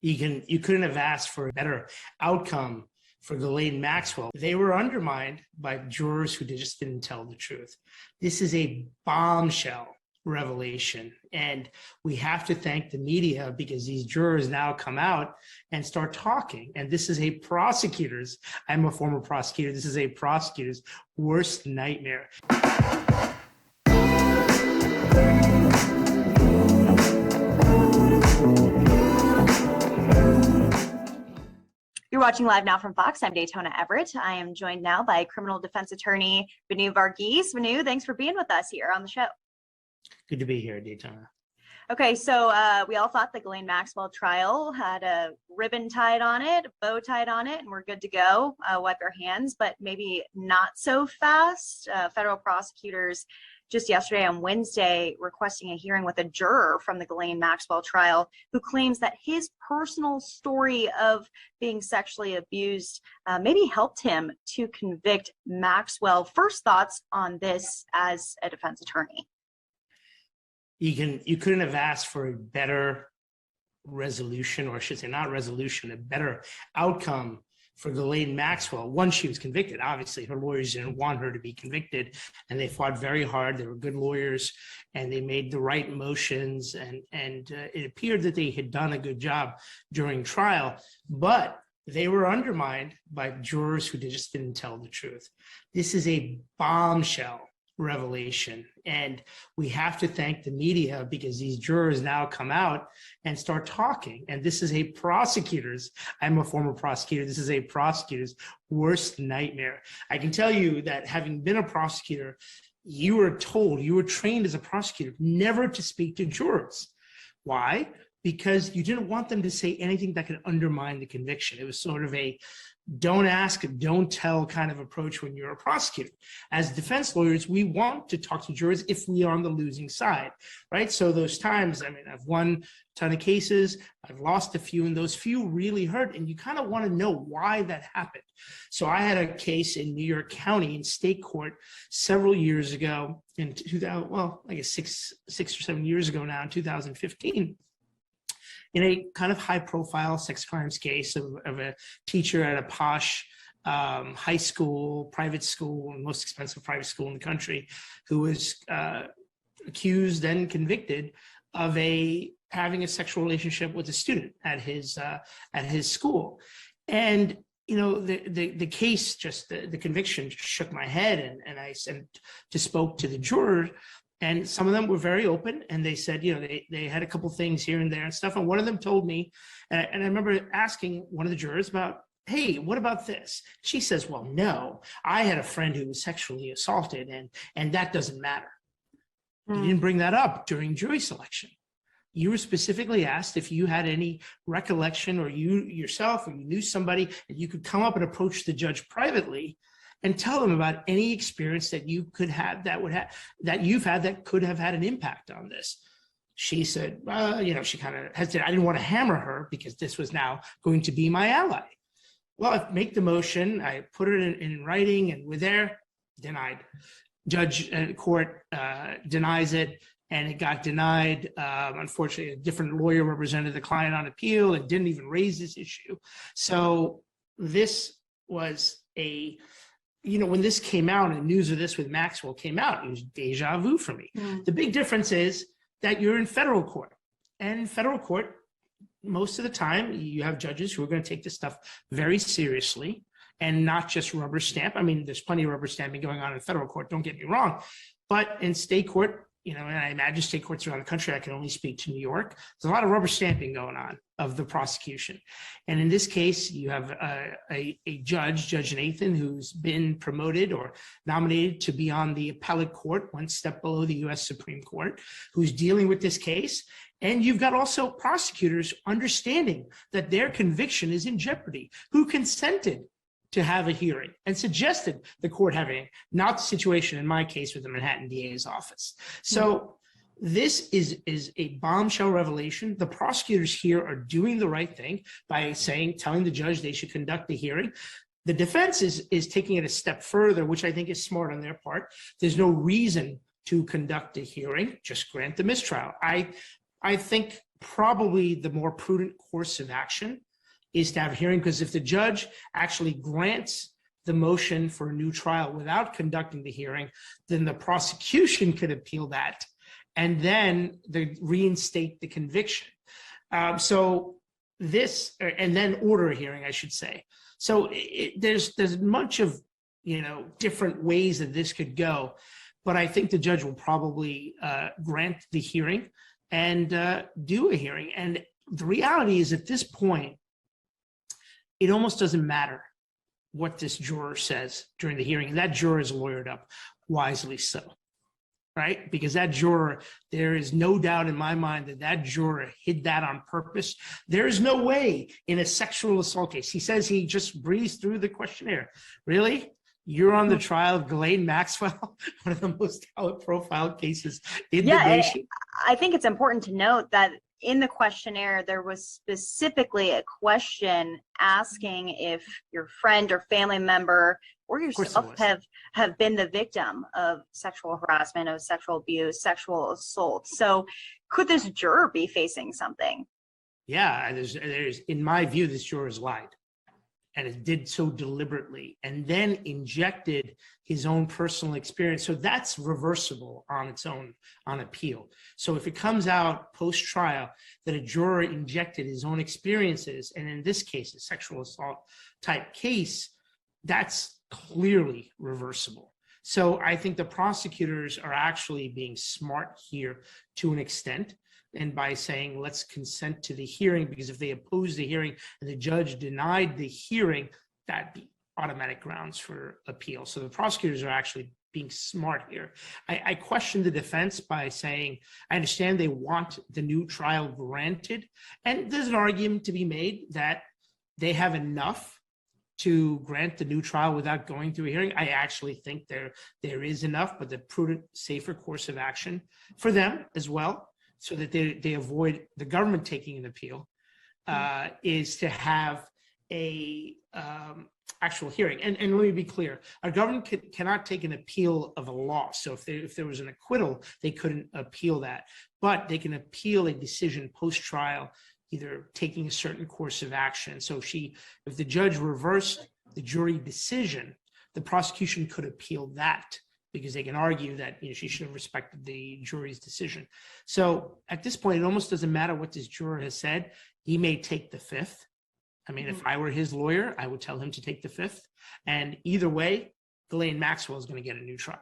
You couldn't have asked for a better outcome for Ghislaine Maxwell. They were undermined by jurors who just didn't tell the truth. This is a bombshell revelation, and we have to thank the media because these jurors now come out and start talking. And this is a prosecutor's, I'm a former prosecutor, this is a prosecutor's worst nightmare. You're watching live now from Fox. I'm Daytona Everett. I am joined now by criminal defense attorney Vinoo Varghese. Vinoo, thanks for being with us here on the show. Good to be here, Daytona. Okay, so we all thought the Ghislaine Maxwell trial had a ribbon tied on it, a bow tied on it, and we're good to go, wipe our hands, but maybe not so fast. Federal prosecutors just yesterday on Wednesday requesting a hearing with a juror from the Ghislaine Maxwell trial who claims that his personal story of being sexually abused maybe helped him to convict Maxwell. First thoughts on this as a defense attorney? You couldn't have asked for a better resolution, or I should say not resolution, a better outcome for Ghislaine Maxwell. Once she was convicted, obviously her lawyers didn't want her to be convicted, and they fought very hard. They were good lawyers, and they made the right motions, and it appeared that they had done a good job during trial, but they were undermined by jurors who just didn't tell the truth. This is a bombshell revelation, and we have to thank the media because these jurors now come out and start talking. And this is a prosecutor's, I'm a former prosecutor, this is a prosecutor's worst nightmare. I can tell you that having been a prosecutor, you were trained as a prosecutor never to speak to jurors. Why? Because you didn't want them to say anything that could undermine the conviction. It was sort of a don't ask, don't tell kind of approach when you're a prosecutor. As defense lawyers, we want to talk to jurors if we are on the losing side, right? So those times, I mean, I've won a ton of cases, I've lost a few, and those few really hurt, and you kind of want to know why that happened. So I had a case in New York County in state court several years ago in 2000, well, I guess six or 7 years ago now, in 2015. In a kind of high-profile sex crimes case of a teacher at a posh high school, private school, most expensive private school in the country, who was accused and convicted of having a sexual relationship with a student at his school. And you know, the case, just the conviction shook my head, and I spoke to the juror. And some of them were very open, and they said, you know, they had a couple things here and there and stuff. And one of them told me, and I remember asking one of the jurors about, hey, what about this? She says, well, no, I had a friend who was sexually assaulted, and that doesn't matter. You didn't bring that up during jury selection. You were specifically asked if you had any recollection, or you yourself, or you knew somebody, and you could come up and approach the judge privately and tell them about any experience that you could have that you've had that could have had an impact on this. She said, you know, she kind of hesitated. I didn't want to hammer her because this was now going to be my ally. Well, I make the motion, I put it in writing, and we're there, denied. Judge court denies it, and it got denied. Unfortunately, a different lawyer represented the client on appeal and didn't even raise this issue. So this was when this came out and news of this with Maxwell came out, it was deja vu for me. The big difference is that you're in federal court. And in federal court, most of the time, you have judges who are going to take this stuff very seriously and not just rubber stamp. I mean, there's plenty of rubber stamping going on in federal court, don't get me wrong. But in state court, you know, and I imagine state courts around the country, I can only speak to New York, there's a lot of rubber stamping going on of the prosecution. And in this case, you have a judge, Judge Nathan, who's been promoted or nominated to be on the appellate court, one step below the U.S. Supreme Court, who's dealing with this case. And you've got also prosecutors understanding that their conviction is in jeopardy, who consented to have a hearing and suggested the court having, not the situation in my case with the Manhattan DA's office. So this is a bombshell revelation. The prosecutors here are doing the right thing by telling the judge they should conduct the hearing. The defense is taking it a step further, which I think is smart on their part. There's no reason to conduct a hearing, just grant the mistrial. I think probably the more prudent course of action is to have a hearing, because if the judge actually grants the motion for a new trial without conducting the hearing, then the prosecution could appeal that and then reinstate the conviction. And then order a hearing, I should say. So there's much of, different ways that this could go, but I think the judge will probably grant the hearing and do a hearing. And the reality is, at this point, it almost doesn't matter what this juror says during the hearing. And that juror is lawyered up, wisely so, right? Because that juror, there is no doubt in my mind that that juror hid that on purpose. There is no way in a sexual assault case. He says he just breezed through the questionnaire. Really? You're on the trial of Ghislaine Maxwell, one of the most high-profile cases in the nation. I think it's important to note that in the questionnaire, there was specifically a question asking if your friend or family member or yourself have been the victim of sexual harassment, of sexual abuse, sexual assault. So could this juror be facing something? Yeah, there's in my view, this juror has lied. And it did so deliberately, and then injected his own personal experience. So that's reversible on its own on appeal. So if it comes out post-trial that a juror injected his own experiences, and in this case, a sexual assault type case, that's clearly reversible. So I think the prosecutors are actually being smart here to an extent. And by saying, let's consent to the hearing, because if they oppose the hearing and the judge denied the hearing, that'd be automatic grounds for appeal. So the prosecutors are actually being smart here. I question the defense by saying, I understand they want the new trial granted. And there's an argument to be made that they have enough to grant the new trial without going through a hearing. I actually think there is enough, but the prudent, safer course of action for them as well, so that they avoid the government taking an appeal, is to have a actual hearing. And let me be clear, our government cannot take an appeal of a loss. So if there was an acquittal, they couldn't appeal that. But they can appeal a decision post-trial, either taking a certain course of action. So if the judge reversed the jury decision, the prosecution could appeal that, because they can argue that she should have respected the jury's decision. So at this point, it almost doesn't matter what this juror has said. He may take the fifth. I mean, if I were his lawyer, I would tell him to take the fifth. And either way, Ghislaine Maxwell is going to get a new trial.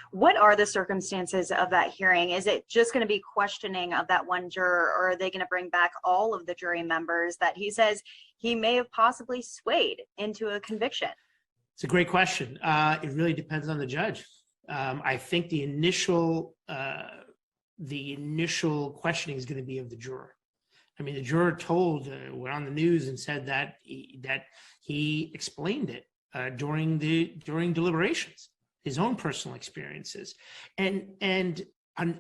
What are the circumstances of that hearing? Is it just going to be questioning of that one juror, or are they going to bring back all of the jury members that he says he may have possibly swayed into a conviction? It's a great question. It really depends on the judge. I think the initial questioning is going to be of the juror. I mean, the juror went on the news and said that he explained it during deliberations, his own personal experiences, and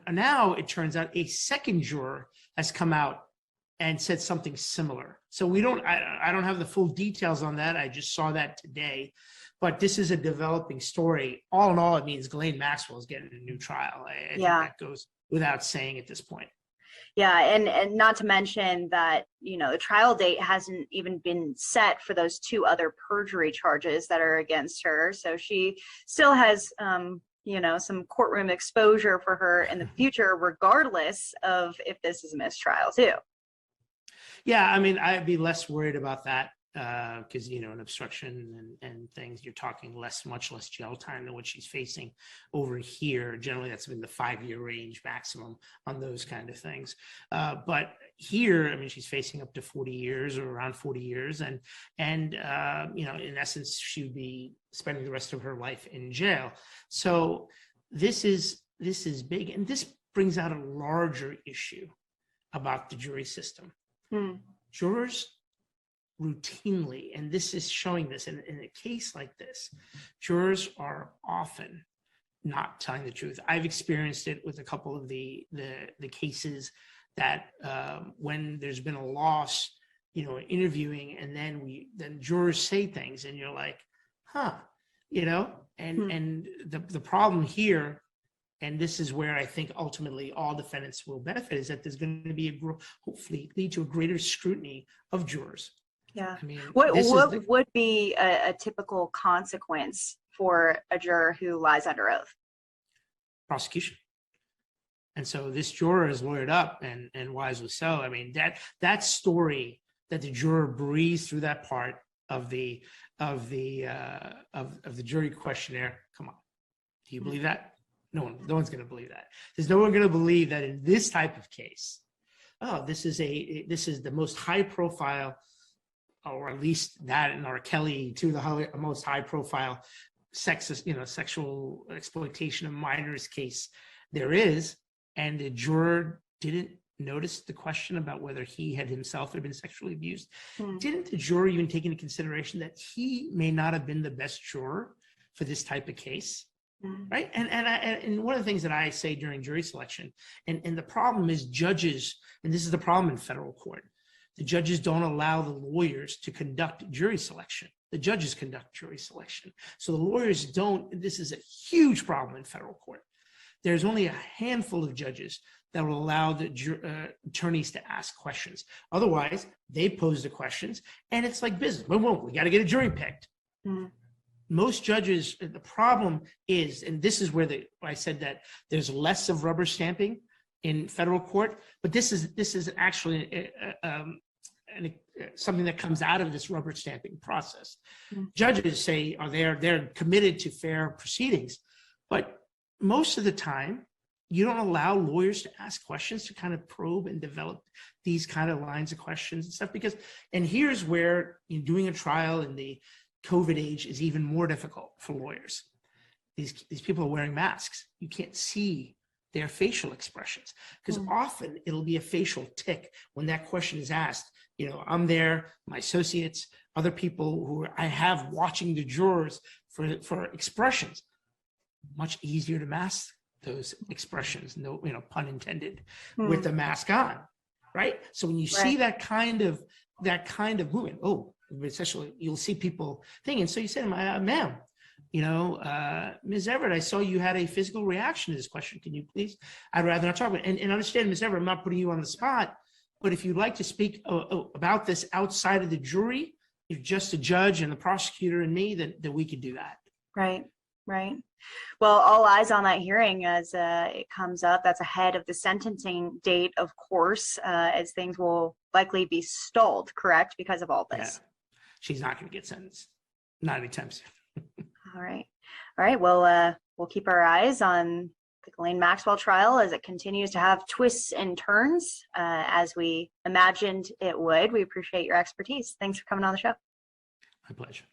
now it turns out a second juror has come out and said something similar. So I don't have the full details on that. I just saw that today. But this is a developing story. All in all, it means Ghislaine Maxwell is getting a new trial. I think that goes without saying at this point. Yeah, and not to mention that, the trial date hasn't even been set for those two other perjury charges that are against her. So she still has, some courtroom exposure for her in the future, regardless of if this is a mistrial too. Yeah, I mean, I'd be less worried about that. Because an obstruction and things, you're talking much less jail time than what she's facing over here. Generally, that's been the 5-year range maximum on those kind of things. But here, I mean, she's facing up to 40 years or around 40 years, and in essence, she would be spending the rest of her life in jail. So this is big, and this brings out a larger issue about the jury system. Jurors routinely, and this is showing this in a case like this, jurors are often not telling the truth. I've experienced it with a couple of the cases that when there's been a loss, interviewing, and then jurors say things, and you're like, and the problem here and this is where I think ultimately all defendants will benefit, is that there's going to be hopefully lead to a greater scrutiny of jurors. Yeah. I mean, What this is would be a typical consequence for a juror who lies under oath? prosecution. And so this juror is lawyered up, and wisely so. I mean, that story that the juror breathes through that part of the jury questionnaire. Come on, do you believe that? No one's going to believe that. There's no one going to believe that in this type of case. Oh, this is the most high profile, or at least that in R. Kelly, to the most high profile sexist, sexual exploitation of minors case there is, and the juror didn't notice the question about whether he had himself been sexually abused. Didn't the juror even take into consideration that he may not have been the best juror for this type of case? Right. And one of the things that I say during jury selection, and the problem is judges, and this is the problem in federal court, the judges don't allow the lawyers to conduct jury selection. The judges conduct jury selection. So the lawyers don't. This is a huge problem in federal court. There's only a handful of judges that will allow the attorneys to ask questions. Otherwise, they pose the questions, and it's like business. We got to get a jury picked. Most judges, the problem is, and this is where I said that there's less of rubber stamping in federal court, but this is actually something that comes out of this rubber stamping process. Judges say they're committed to fair proceedings, but most of the time you don't allow lawyers to ask questions, to kind of probe and develop these kind of lines of questions and stuff, and here's where doing a trial in the COVID age is even more difficult for lawyers. These people are wearing masks. You can't see their facial expressions, because often it'll be a facial tick when that question is asked. I'm there, my associates, other people who I have watching the jurors for expressions. Much easier to mask those expressions, no, pun intended, with the mask on, right? So when you see that kind of movement, essentially you'll see people thinking. So you say to them, ma'am, Ms. Everett, I saw you had a physical reaction to this question. Can you please? I'd rather not talk about it. And understand, Ms. Everett, I'm not putting you on the spot, but if you'd like to speak about this outside of the jury, you're just a judge and the prosecutor and me, that we could do that. Right. Well, all eyes on that hearing as it comes up. That's ahead of the sentencing date, of course, as things will likely be stalled, correct, because of all this. Yeah. She's not going to get sentenced. Not anytime soon. All right. Well, we'll keep our eyes on the Ghislaine Maxwell trial as it continues to have twists and turns, as we imagined it would. We appreciate your expertise. Thanks for coming on the show. My pleasure.